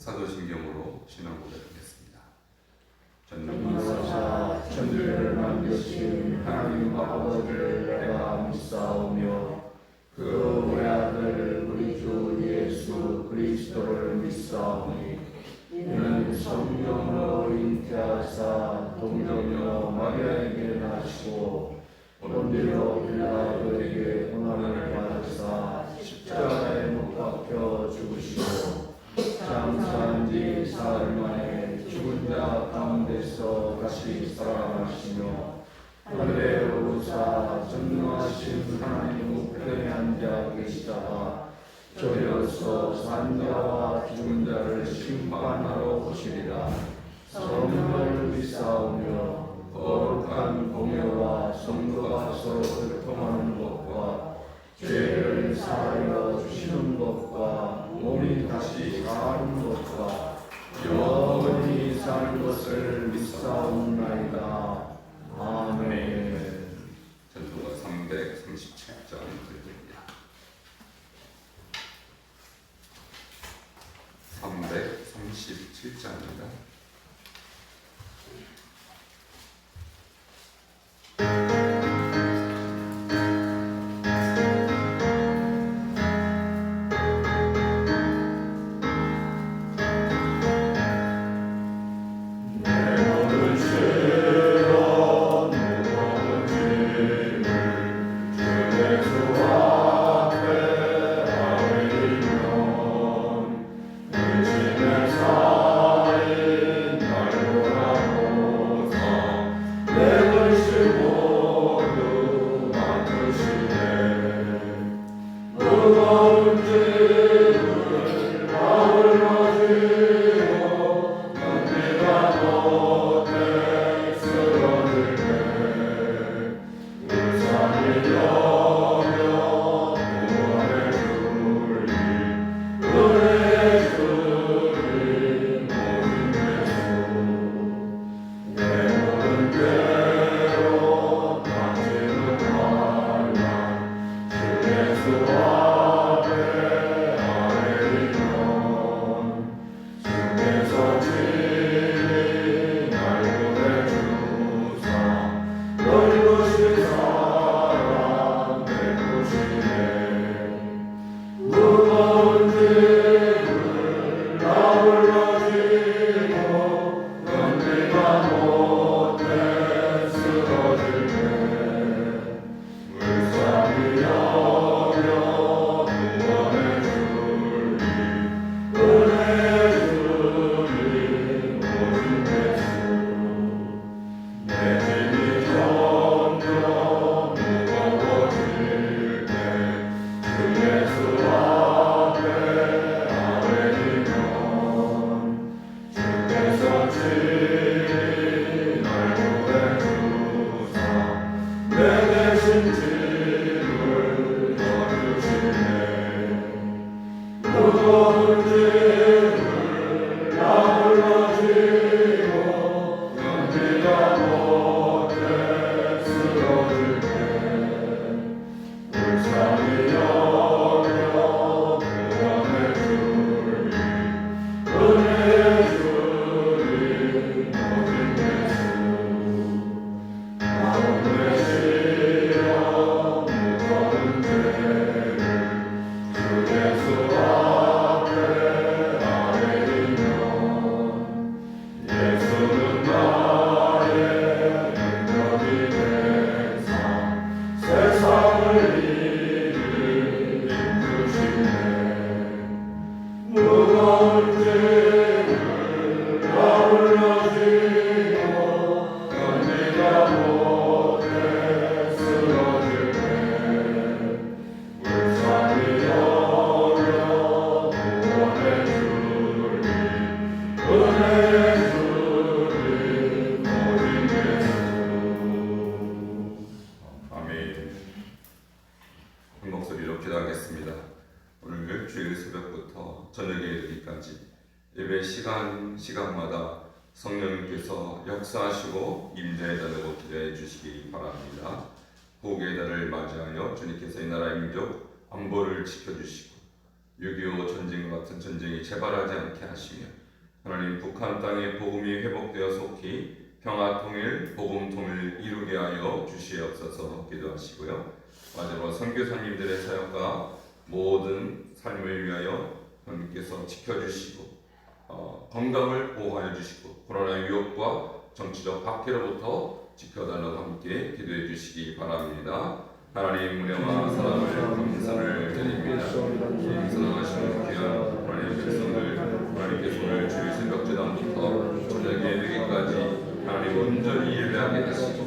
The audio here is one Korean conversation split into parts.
사도신경으로 신앙 고백하겠습니다. 전능하사 천지를 만드신 하나님 아버지를 내가 믿사오며 그 외아들 우리 주 예수 그리스도를 믿사오니 이는 성령으로 잉태하사 동정녀 마리아에게 나시고 본디오 빌라도에게 고난을 받으사 십자가에 못 박혀 죽으시고 장사한 지 사흘 만에 죽은 자 가운데서 다시 살아나시며 하늘에 오르사 전능하신 하나님 우편에 앉아 계시다가 저리로서 산 자와 죽은 자를 심판하러 오시리라. 성령을 믿사오며 거룩한 공예와 성도가 서로 교통하는 것과 죄를 사하여 주시는 것과 몸이 다시 사는 것과 영원히 사는 것을 믿사옵나이다. 아멘. 전도가 337장 드립니다. 337장입니다. 성령님께서 역사하시고 임재의 달라고 기도해 주시기 바랍니다. 복의 달을 맞이하여 주님께서 이 나라의 민족 안보를 지켜주시고 6.25 전쟁과 같은 전쟁이 재발하지 않게 하시며 하나님 북한 땅의 복음이 회복되어 속히 평화 통일, 복음 통일 이루게 하여 주시옵소서 기도하시고요. 마지막으로 선교사님들의 사역과 모든 삶을 위하여 하나님께서 지켜주시고 건강을 보호하여 주시고 코로나 위협과 정치적 박해로부터 지켜달라고 함께 기도해 주시기 바랍니다. 하나님 은혜와 사랑을 감사를 드립니다. 사랑하시는 귀한 하나님의 백성들 하나님께서 오늘 주일 새벽제단부터 저녁 예배기까지 하나님 온전히 예배하게 하시고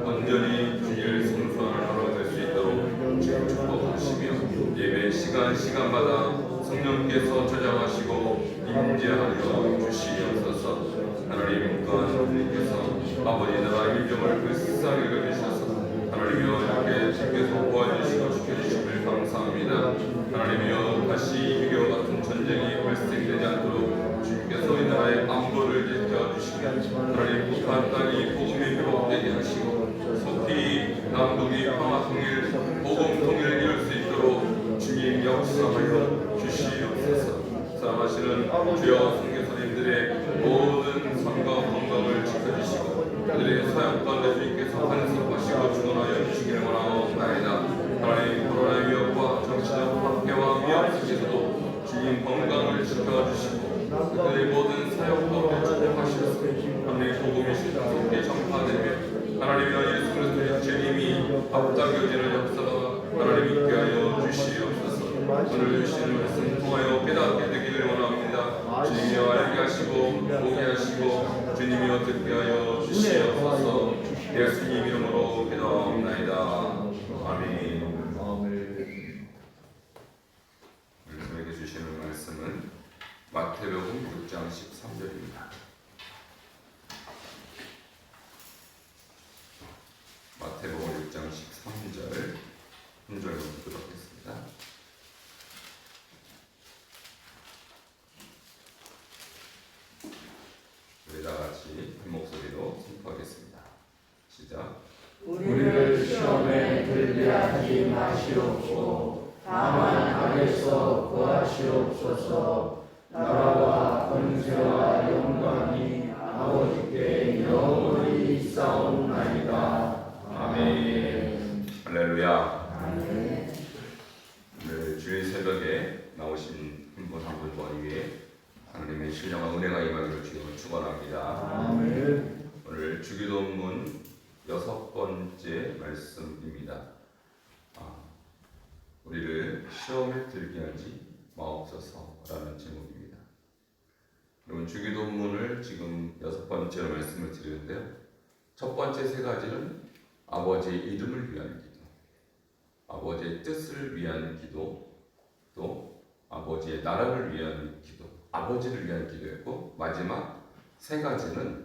온전히 주일 성수하는 하루 될 수 있도록 주님 축복하시며 예배 시간마다 성령께서 저장하시고 임재하여 주시옵소서. 하나님 또한 주님께서 아버지 나라의 민족을 불쌍히 여기셔서 하나님이여 이렇게 주께서 도와주시고 지켜주심을 감사합니다. 하나님이여 다시 6.25 같은 전쟁이 발생되지 않도록 주님께서 이 나라의 안보를 지켜주시고 하나님 북한 땅이 복음이 회복되게 하시고 속히 남북이 평화 통일, 복음 통일을 이룰 수 있도록 주님 역사하여 주시옵소서. 사랑하시는 주여 선교사님들의 모든 삶과 건강을 지켜주시고 그들의 사역 가운데 주님께서 간섭하시고 주관하여 주시기를 원하옵나이다. 하나님 코로나 위협과 정치적 박해와 위협 속에서도 주님 건강을 지켜주시고 그들의 모든 사역도 축복하시옵소서. 하나님 복음이 신속하게 전파되며 하나님의 예수 그리스도의 재림이 앞당겨지는 역사가 하나님 있게 하여 주시옵소서. 오늘 주시는 말씀 통하여 깨닫게 되기를 원합니다. 주님이여 알게 하시고 보게 하시고 주님이여 듣게 하여 주시옵소서. 예수님 이름으로 기도하옵나이다. 아멘. 우리에게 주시는 말씀은 마태복음 6장 13절입니다. 마태복음 6장 13절 한 절로 보도록 하겠습니다. 우리 다 같이 한 목소리로 선포하겠습니다. 시작. 우리를 시험에 들게 하지 마시옵고 다만 악에서 구하시옵소서. 나라와 권세와 영광이 아버지께 영원히 있사옵나이다. 아멘. 할렐루야. 아멘. 오늘 주일 새벽에 나오신 한 분 한 분 머리 위에 하나님의 신령한 은혜가 임하기를 주여 축원합니다. 아멘. 오늘 주기도문 6번째 말씀입니다. 우리를 시험에 들게 하지 마옵소서라는 제목입니다. 여러분 주기도문을 지금 6번째로 말씀을 드리는데요. 첫 번째 세 가지는 아버지의 이름을 위한 기도, 아버지의 뜻을 위한 기도, 또 아버지의 나라를 위한 기도, 아버지를 위한 기도였고 마지막 세 가지는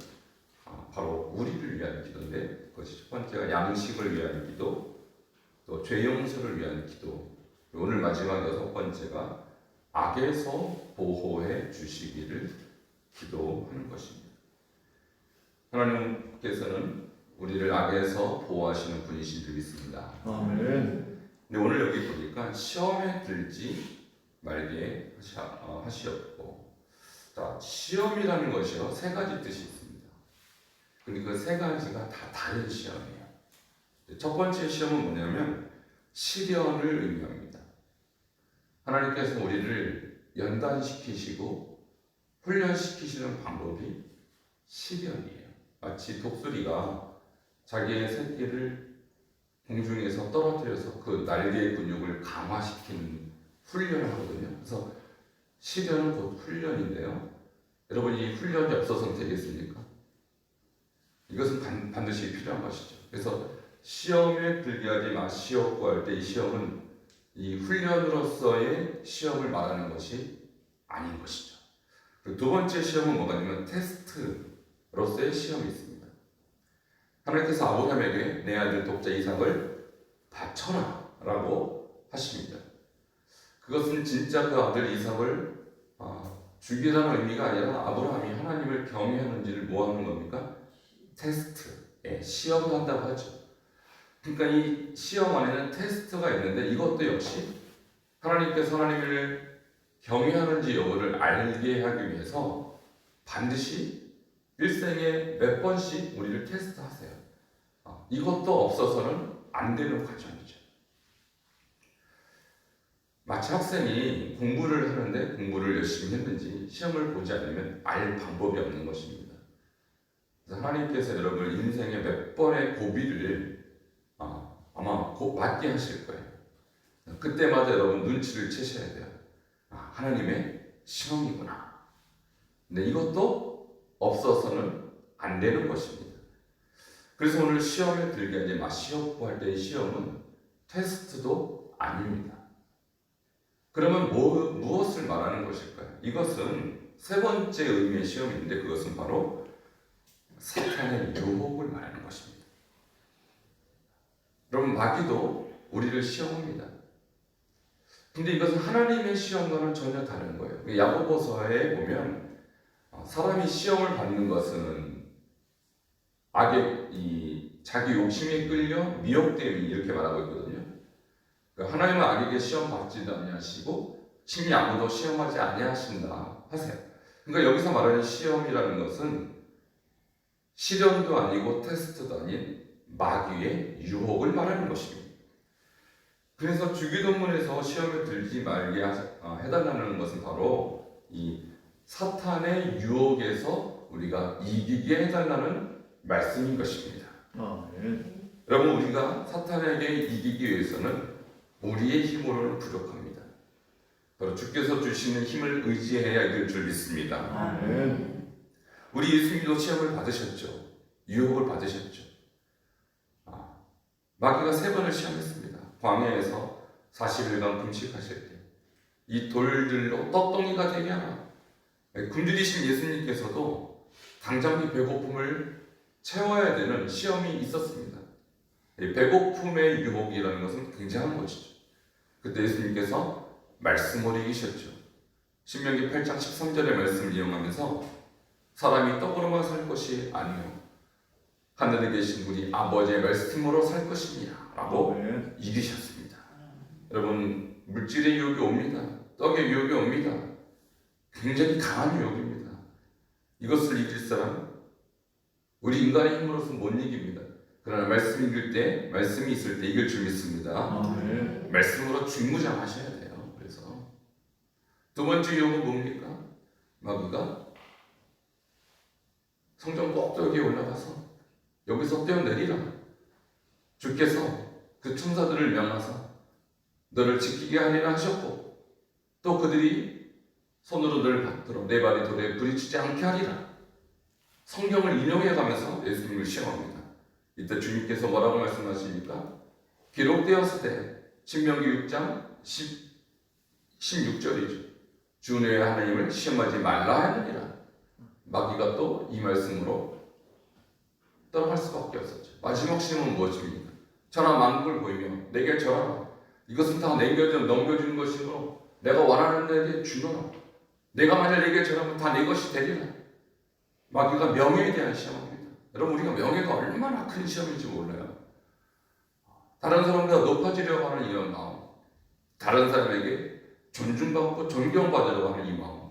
바로 우리를 위한 기도인데 그것이 첫 번째가 양식을 위한 기도, 또 죄 용서를 위한 기도, 오늘 마지막 6번째가 악에서 보호해 주시기를 기도하는 것입니다. 하나님께서는 우리를 악에서 보호하시는 분이신 줄 믿습니다. 아멘. 근데 오늘 여기 보니까 시험에 들지 말게 하시었고, 시험이라는 것이요 세 가지 뜻이 있습니다. 근데 그 세 가지가 다 다른 시험이에요. 첫 번째 시험은 뭐냐면 시련을 의미합니다. 하나님께서 우리를 연단시키시고 훈련시키시는 방법이 시련이에요. 마치 독수리가 자기의 새끼를 공중에서 떨어뜨려서 그 날개의 근육을 강화시키는 훈련을 하거든요. 그래서 시련은 곧 훈련인데요. 여러분 이 훈련이 없어서는 되겠습니까? 이것은 반드시 필요한 것이죠. 그래서 시험에 들게 하지 마시옵고 할 때 이 시험은 이 훈련으로서의 시험을 말하는 것이 아닌 것이죠. 그리고 두 번째 시험은 뭐냐면 테스트로서의 시험이 있습니다. 하나님께서 아브라함에게 내 아들 독자 이삭을 바쳐라 라고 하십니다. 그것은 진짜 그 아들 이삭을 주기라는 의미가 아니라 아브라함이 하나님을 경외하는지를 뭐 하는 겁니까? 테스트, 시험을 한다고 하죠. 그러니까 이 시험 안에는 테스트가 있는데 이것도 역시 하나님께서 하나님을 경외하는지 여부를 알게 하기 위해서 반드시 일생에 몇 번씩 우리를 테스트하세요. 이것도 없어서는 안 되는 과정이죠. 마치 학생이 공부를 하는데 공부를 열심히 했는지 시험을 보지 않으면 알 방법이 없는 것입니다. 그래서 하나님께서 여러분 인생의 몇 번의 고비를 아마 곧 맞게 하실 거예요. 그때마다 여러분 눈치를 채셔야 돼요. 하나님의 시험이구나. 근데 이것도 없어서는 안 되는 것입니다. 그래서 오늘 시험에 들게 하지 마시옵고 할 때의 시험은 테스트도 아닙니다. 그러면 무엇을 말하는 것일까요? 이것은 세 번째 의미의 시험인데 그것은 바로 사탄의 유혹을 말하는 것입니다. 여러분 마귀도 우리를 시험합니다. 근데 이것은 하나님의 시험과는 전혀 다른 거예요. 야고보서에 보면 사람이 시험을 받는 것은 악의 자기 욕심에 끌려 미혹됨이 이렇게 말하고 있거든요. 하나님은 악에게 시험 받지도 아니하시고 심히 아무도 시험하지 아니하신다 하세요. 그러니까 여기서 말하는 시험이라는 것은 시련도 아니고 테스트도 아닌 마귀의 유혹을 말하는 것입니다. 그래서 주기도문에서 시험에 들지 말게 해달라는 것은 바로 이 사탄의 유혹에서 우리가 이기게 해달라는 말씀인 것입니다. 여러분 우리가 사탄에게 이기기 위해서는 우리의 힘으로는 부족합니다. 바로 주께서 주시는 힘을 의지해야 이길 줄 믿습니다. 아멘. 우리 예수님도 시험을 받으셨죠. 유혹을 받으셨죠. 마귀가 3번을 시험했습니다. 광야에서 40일간 금식하실 때 이 돌들로 떡덩이가 되게 하라. 굶주리신 예수님께서도 당장 이 배고픔을 채워야 되는 시험이 있었습니다. 배고픔의 유혹이라는 것은 굉장한 것이죠. 그때 예수님께서 말씀을 이기셨죠. 신명기 8장 13절의 말씀을 이용하면서 사람이 떡으로만 살 것이 아니요 하늘에 계신 우리 아버지의 말씀으로 살 것이니라 라고 이기셨습니다. 여러분 물질의 유혹이 옵니다. 떡의 유혹이 옵니다. 굉장히 강한 유혹입니다. 이것을 이길 사람 우리 인간의 힘으로서는 못 이깁니다. 그러나 말씀 읽을 때 말씀이 있을 때 이길 줄 믿습니다. 말씀으로 중무장하셔야 돼요. 그래서 두 번째 유혹은 뭡니까? 마귀가 성전 꼭대기에 올라가서 여기서 뛰어내리라. 주께서 그 천사들을 명하사 너를 지키게 하리라 하셨고 또 그들이 손으로 너를 받들어 내 발이 돌에 부딪히지 않게 하리라. 성경을 인용해 가면서 예수님을 시험합니다. 이때 주님께서 뭐라고 말씀하십니까? 기록되었을 신명기 6장 16절이죠. 주 너의 하나님을 시험하지 말라 하느니라. 마귀가 또 이 말씀으로 떠나갈 수밖에 없었죠. 마지막 시험은 무엇입니까? 천하 만국을 보이며 내게 절하라. 이것은 다 넘겨주는 것이므로 내가 원하는 데에게 주노라. 내가 만약 내게 절하면 다 내 것이 되리라. 마귀가 명예에 대한 시험입니다. 여러분 우리가 명예가 얼마나 큰 시험인지 몰라요. 다른 사람보다 높아지려고 하는 이런 마음, 다른 사람에게 존중받고 존경받으려고 하는 이 마음,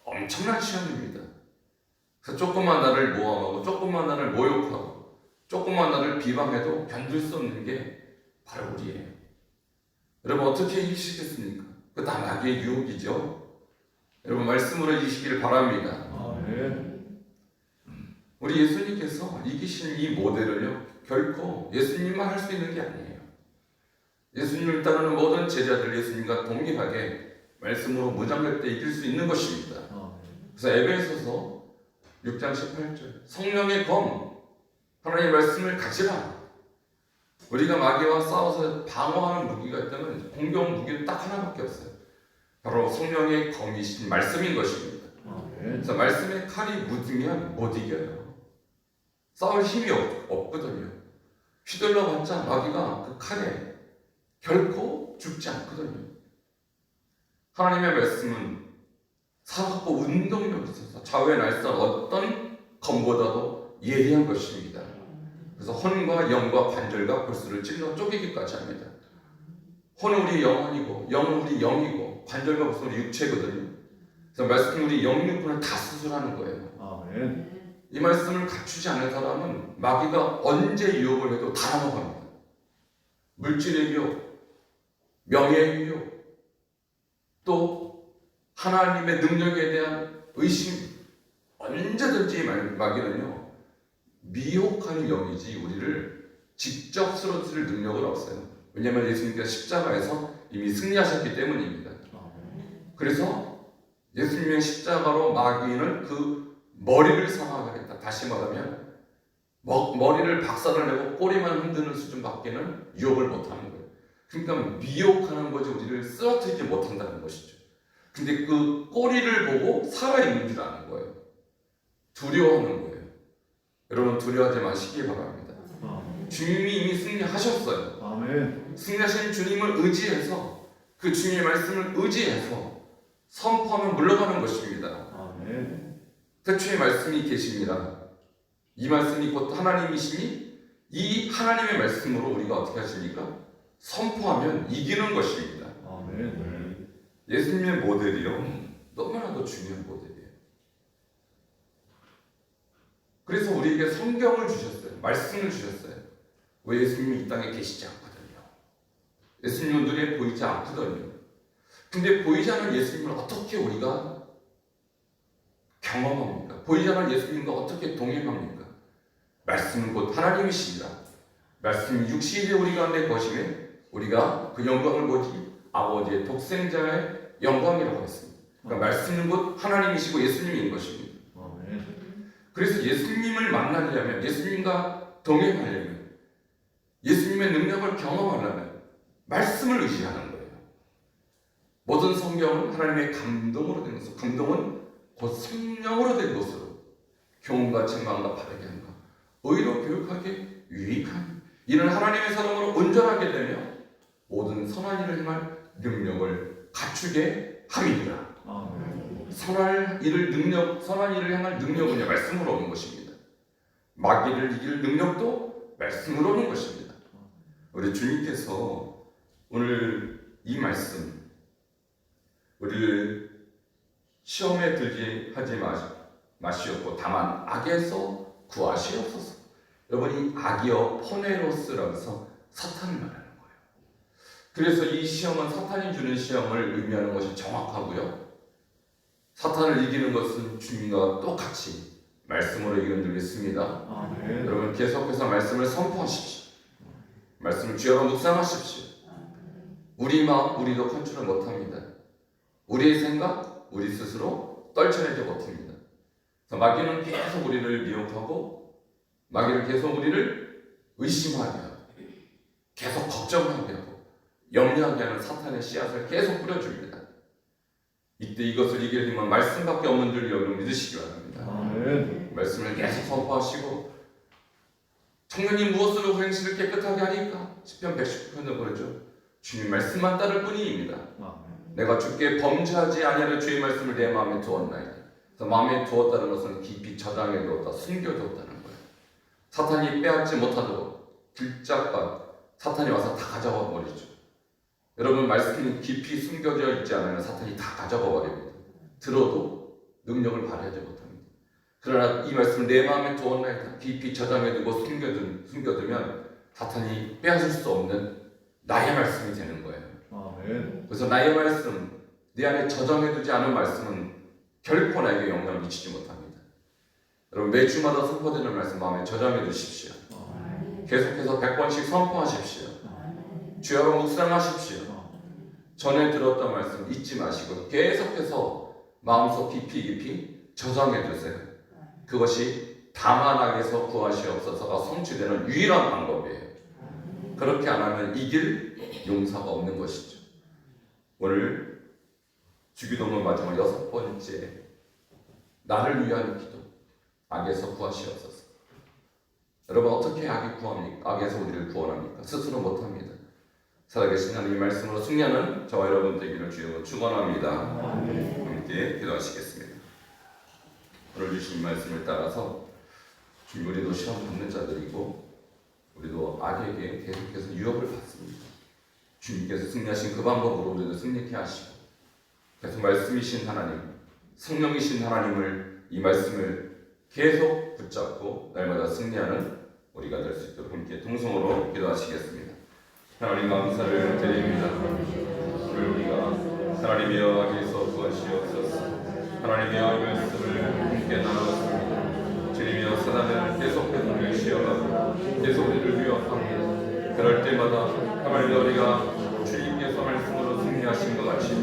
엄청난 시험입니다. 그래서 조금만 나를 모함하고 조금만 나를 모욕하고 조금만 나를 비방해도 견딜 수 없는 게 바로 우리예요. 여러분 어떻게 이기시겠습니까? 그거 다 마귀의 유혹이죠. 여러분 말씀으로 이기시기를 바랍니다. 우리 예수님께서 이기신 이 모델을요 결코 예수님만 할 수 있는 게 아니에요. 예수님을 따르는 모든 제자들 예수님과 동일하게 말씀으로 무장할 때 이길 수 있는 것입니다. 그래서 에베소서 6장 18절 성령의 검 하나님의 말씀을 가지라. 우리가 마귀와 싸워서 방어하는 무기가 있다면 공격 무기는 딱 하나밖에 없어요. 바로 성령의 검이신 말씀인 것입니다. 그래서 말씀의 칼이 묻으면 못 이겨요. 싸울 힘이 없거든요. 휘둘러봤자 마귀가 그 칼에 결코 죽지 않거든요. 하나님의 말씀은 사갖고 운동력이 있어서 좌우에 날선 어떤 검보다도 예리한 것입니다. 그래서 혼과 영과 관절과 골수를 찔러 쪼개기까지 합니다. 혼은 우리 영혼이고 영은 우리 영이고 관절과 골수는 우리 육체거든요. 그래서 말씀이 우리 영육분을 다 수술하는 거예요. 아멘. 이 말씀을 갖추지 않은 사람은 마귀가 언제 유혹을 해도 다 넘어갑니다. 물질의 유혹, 명예의 유혹, 또 하나님의 능력에 대한 의심, 언제든지 마귀는요 미혹하는 영이지 우리를 직접 쓰러뜨릴 능력은 없어요. 왜냐하면 예수님께서 십자가에서 이미 승리하셨기 때문입니다. 그래서 예수님의 십자가로 마귀는 그 머리를 상하겠다. 다시 말하면 머리를 박살을 내고 꼬리만 흔드는 수준밖에는 유혹을 못하는 거예요. 그러니까 미혹하는 거지 우리를 쓰러뜨리지 못한다는 것이죠. 근데 그 꼬리를 보고 살아있는 줄 아는 거예요. 두려워하는 거예요. 여러분 두려워하지 마시기 바랍니다. 주님이 이미 승리하셨어요. 아멘. 승리하신 주님을 의지해서 그 주님의 말씀을 의지해서 선포하면 물러가는 것입니다. 아멘. 태초에 말씀이 계십니다. 이 말씀이 곧 하나님이시니 이 하나님의 말씀으로 우리가 어떻게 하십니까? 선포하면 이기는 것입니다. 아멘. 예수님의 모델이요 너무나도 중요한 모델이에요. 그래서 우리에게 성경을 주셨어요. 말씀을 주셨어요. 왜 예수님이 이 땅에 계시지 않거든요. 예수님은 눈에 보이지 않거든요. 근데 보이지 않는 예수님을 어떻게 우리가 경험합니까? 보이지 않는 예수님과 어떻게 동행합니까? 말씀은 곧 하나님이십니다. 말씀이 육신의 우리 가운데 거심에 우리가 그 영광을 보지 아버지의 독생자의 영광이라고 했습니다. 그러니까 말씀은 곧 하나님이시고 예수님인 것입니다. 아멘. 그래서 예수님을 만나려면 예수님과 동행하려면 예수님의 능력을 경험하려면 말씀을 의지하는 거예요. 모든 성경은 하나님의 감동으로 된 것으로 감동은 곧 성령으로 된 것으로 교훈과 책망과 바르게 한가 의로 교육하게 유익한 이는 하나님의 사람으로 온전하게 되며 모든 선한 일을 행할 능력을 갖추게 함이니라. 아멘. 선한 일을 행할 능력은 말씀으로 오는 것입니다. 마귀를 이길 능력도 말씀으로 오는 것입니다. 우리 주님께서 오늘 이 말씀 우리를 시험에 들게 하지 마시옵고 다만 악에서 구하시옵소서. 여러분 이 악이여 포네로스라고 해서 사탄을 말하는 거예요. 그래서 이 시험은 사탄이 주는 시험을 의미하는 것이 정확하고요. 사탄을 이기는 것은 주님과 똑같이 말씀으로 이기는 줄 믿습니다. 아멘. 여러분 계속해서 말씀을 선포하십시오. 말씀을 주여로 묵상하십시오. 우리 마음 우리도 컨트롤 못합니다. 우리의 생각 우리 스스로 떨쳐내지 못합니다. 그래서 마귀는 계속 우리를 미혹하고 마귀는 계속 우리를 의심하게 하고 계속 걱정하게 하고 염려하게 하는 사탄의 씨앗을 계속 뿌려줍니다. 이때 이것을 이기려면 말씀밖에 없는 줄 여러분 믿으시기 바랍니다. 아멘. 말씀을 계속 선포하시고 청년이 무엇으로 행실을 깨끗하게 하니까 10편 119편을 그러죠. 주님 말씀만 따를 뿐이입니다. 아멘. 내가 주께 범죄하지 아니하는 주의 말씀을 내 마음에 두었나이다. 그래서 마음에 두었다는 것은 깊이 저장해 두었다, 숨겨두었다는 거예요. 사탄이 빼앗지 못하도록 길짝과 사탄이 와서 다 가져가 버리죠. 여러분 말씀이 깊이 숨겨져 있지 않으면 사탄이 다 가져가 버립니다. 들어도 능력을 발휘하지 못합니다. 그러나 이 말씀을 내 마음에 두었나이다. 깊이 저장해 두고 숨겨두면 사탄이 빼앗을 수 없는 나의 말씀이 되는 거예요. 아멘. 그래서 나의 말씀, 내 안에 저장해두지 않은 말씀은 결코 나에게 영향을 미치지 못합니다. 여러분 매주마다 선포되는 말씀 마음에 저장해 두십시오. 계속해서 100번씩 선포하십시오. 주여로 묵상하십시오. 전에 들었던 말씀 잊지 마시고 계속해서 마음속 깊이 저장해 두세요. 그것이 다만 악에서 구하시옵소서가 성취되는 유일한 방법이에요. 그렇게 안 하면 이길 용사가 없는 것이죠. 오늘 주기도문 마지막 6번째 나를 위한 기도 악에서 구하시옵소서. 여러분 어떻게 악에서 우리를 구원합니까? 스스로 못합니다. 살아계신 하나님의 말씀으로 승리하는 저와 여러분 되기를 주여 축원합니다. 함께 기도하시겠습니다. 오늘 주신 말씀을 따라서 우리도 시험 받는 자들이고 우리도 악에게 계속해서 유혹을 받습니다. 주님께서 승리하신 그 방법으로 우리도 승리케 하시고 계속 말씀이신 하나님, 성령이신 하나님을 이 말씀을 계속 붙잡고 날마다 승리하는 우리가 될 수 있도록 함께 통성으로 기도하시겠습니다. 하나님 감사를 드립니다. 오늘 우리가 하나님이여 악에서 구하시옵소서. 하나님이여 이 말씀을 함께 나누었습니다. 주님이여 사단은 계속해서 우리를 시험하고 계속 우리를 위협합니다. 그럴 때마다 하나님이여 우리가 주님께서 말씀으로 승리하신 것 같이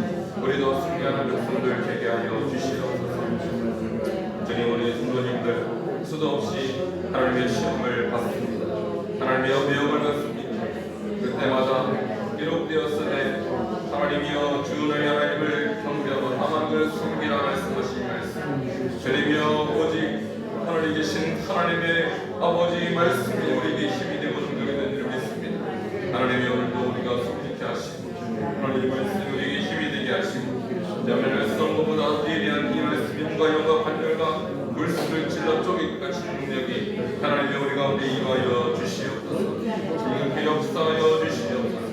우리도 승리하는 백성들 되게 하여 주시옵소서. 주님 우리 성도님들 수도 없이 하나님의 시험을 받습니다. 하나님이여 미움을 받습니다. 그때마다 기록되었으되 하나님이여 주의 하나님을 경배하고 다만 숨기라 말씀하신 말씀 주님이여 오직 하나님 계신 하나님의 아버지 말씀이 우리에게 힘이 되고 능력이 되는 줄 믿습니다. 하나님이여 오늘도 우리가 숨기게 하시고 하나님의 말씀이 우리에게 힘이 되게 하시고 자매를 쏜 것보다 예리한 이 말씀이 힘과 영과 관절과 물속을 찔러 쪼개기 같이 능력이 하나님의 우리 가운데 임하여 주시옵소서. 지금께 역사하여 주시옵소서.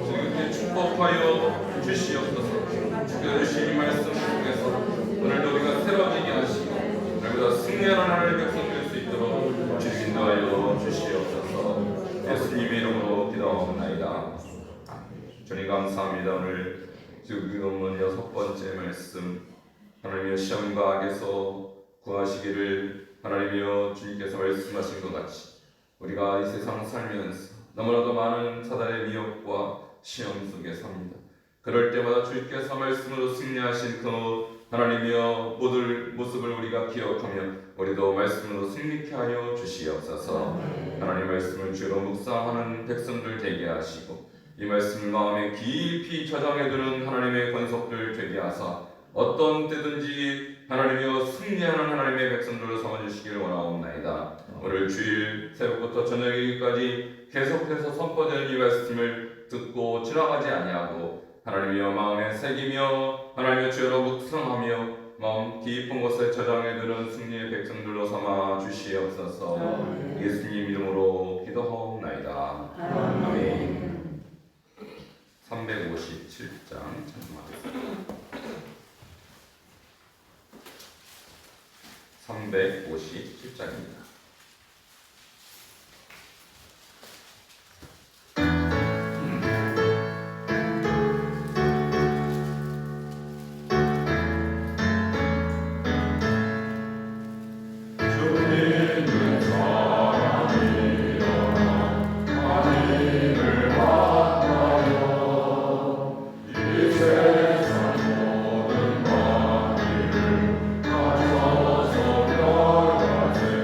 지금께 축복하여 주시옵소서. 주께주신 말씀 속에서 오늘도 우리가 새로워지게 하시고 오늘보다 승리하는 하나님의 백성 될 수 있도록 주님 인도하여 주시옵소서. 예수님의 이름으로 기도하옵나이다. 주님 감사합니다. 오늘 본문 6번째 말씀 하나님의 시험과 악에서 구하시기를 하나님이여 주님께서 말씀하신 것 같이 우리가 이 세상 살면서 너무나도 많은 사단의 미혹과 시험 속에 삽니다. 그럴 때마다 주님께서 말씀으로 승리하신 그 하나님이여 모습을 우리가 기억하며 우리도 말씀으로 승리케 하여 주시옵소서. 하나님 말씀을 주로 묵상하는 백성들 되게 하시고 이 말씀을 마음에 깊이 저장해 두는 하나님의 권속들 되게 하사 어떤 때든지 하나님이여 승리하는 하나님의 백성들을 삼아주시기를 원하옵나이다. 오늘 주일 새벽부터 저녁이기까지 계속해서 선포되는 이 말씀을 듣고 지나가지 아니하고 하나님이여 마음에 새기며 하나님의 주여로 묵상하며 마음 깊은 곳에 저장해두는 승리의 백성들로 삼아 주시옵소서. 예수님 이름으로 기도하옵나이다. 아멘. 357장 찬송하겠습니다. 357장입니다. 주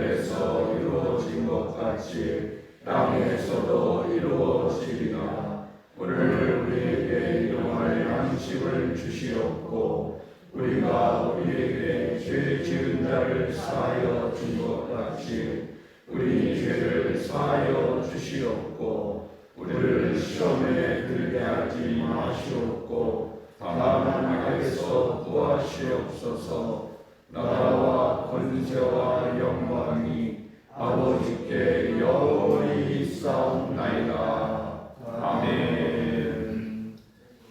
하늘에서 이루어진 것 같이 땅에서도 이루어지리라. 오늘 우리에게 일용할 양식을 주시옵고 우리가 우리에게 죄 지은 자를 사하여 준 것 같이 우리 죄를 사하여 주시옵고 우리를 시험에 들게 하지 마시옵고 다만 악에서 구하시옵소서. 나라와 권세와 영광이 아버지께 영원히 있사옵나이다. 아멘.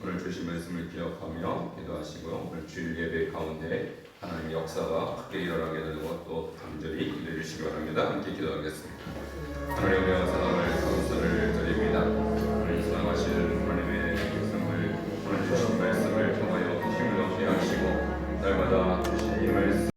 오늘 주신 말씀을 기억하며 기도하시고요. 오늘 주일 예배 가운데 하나님의 역사가 크게 일어나게 되는 것도 간절히 기도해 주시기 바랍니다. 함께 기도하겠습니다. 하나님의 사랑